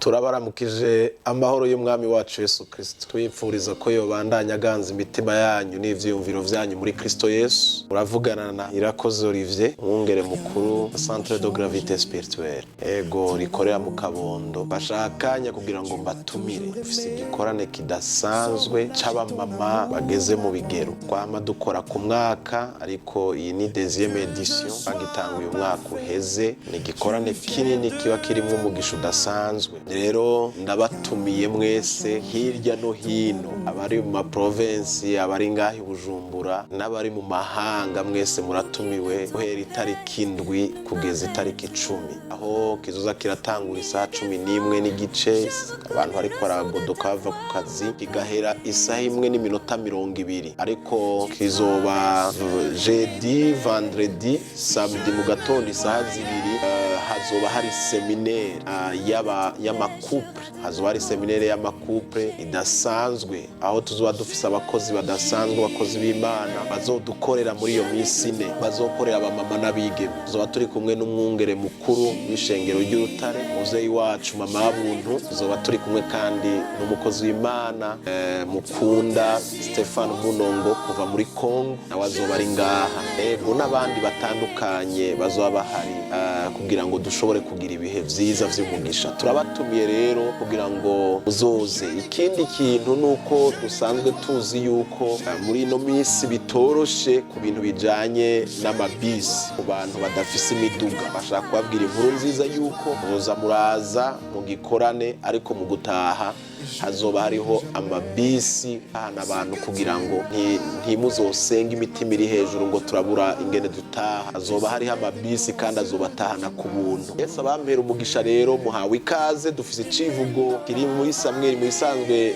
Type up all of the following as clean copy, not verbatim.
turabaramukije amahoro y'umwami wacu Yesu Kristo. Twipfuriza ko yobandanya aganza imitima yanyu n'ivyiyumviro vyanyu muri Kristo Yesu. Muravugana na Irakoze Olivier, umwungere mukuru Centre de Gravité Spirituelle. Ego rikorera mu Kabondo. Bashakanya kugira ngo mbatumire. Ufise igikorane kidasanzwe c'abamama bageze mu bigero. Kwama dukora ku mwaka, ariko iyi ni deuxième edition. Bagitanguye umwaka uheze. Ni igikorane kinini kiba kirimwo umugisha udasanzwe. Rero ndabatumiye mwese hirya no hino, abari mu province, abari ngahi Bujumbura, n'abari mu mahanga, mwese muratumiwe guhera itariki 7 kugeza itariki 10, aho kizoza kiratangura isaha 11 n'igice, abantu bariko baragodoka bava ku kazi, kigahera isaha 1 n'iminota 20, ariko kizoba jeudi, vendredi, samedi mu gatondo isaha 2. Hazoba hari seminaire y'amakupre, hazoba hari seminaire y'amakupre idasanzwe, aho tuzoba dufise abakozi badasanzwe, abakozi b'Imana bazodukorera muri iyo minsi 4, bazokorera abamama n'abigeme. Tuzoba turi kumwe n'umwungere mukuru w'ishengero ry'Urutare, muzeyi wacu mama w'Abuntu. Tuzoba turi kumwe kandi n'umukozi w'Imana mukunda Stefano Munongo kuva muri Congo, nawe azoba ari ngaha. Ego n'abandi batandukanye bazoba bahari kugira ngo dushobore kugira ibihe vyiza vy'umugisha. Turabatumiye rero kugira ngo uzoze. Ikindi kintu nuko dusanzwe tuzi yuko muri ino minsi bitoroshe ku bintu bijanye n'amabisi, ku bantu badafise imiduga. Bashaka kubabwira inkuru nziza yuko muza muraza mu gikorane, ariko mu gutaha hazoba hariho amabisi ahana abantu kugira ngo ntimuzosenga imitima iri hejuru ngo turabura ingene dutaha. Hazoba hariho amabisi kandi azobatahana ku buntu. Yesu abampera umugisha rero, muhawe ikaze. Dufise icivugo kiri muri Samuel, mu isanzwe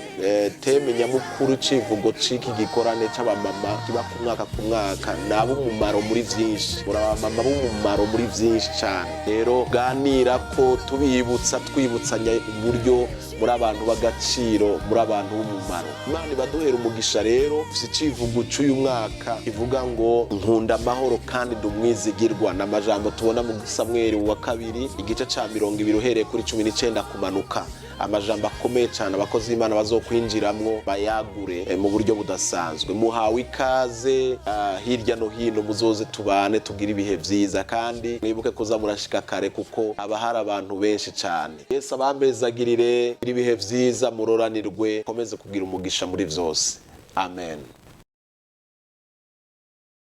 teme nyamukuru icivugo c'iki gikorane c'abamama kiba ku mwaka nabo umumaro muri vyinshi, muri abamama b'umumaro muri vyinshi cyane. Rero ganira ko twibutsanya uburyo muri abantu bagaciro, muri abantu b'umumaro. Imana ibaduhera umugisha rero. Dufise icivugo c'uyu mwaka kivuga ngo nkunda amahoro kandi ndumwizigirwa. N'amajambo tubona mu Samuel wa 2 igice ca 20 uhereye kuri 19 kumanuka. Amajambo akomeye cyane abakozi b'Imana bazokwinjiramwo bayagure mu buryo budasanzwe. Muhawe ikaze hirya no hino, muzoze tubane tugira ibihe vyiza, kandi mwibuke kuza murashika kare kuko aba hari abantu benshi cyane. Yesu abambezagirire ibihe vyiza, muroranirwe, komeze kugira umugisha muri vyose. Amen.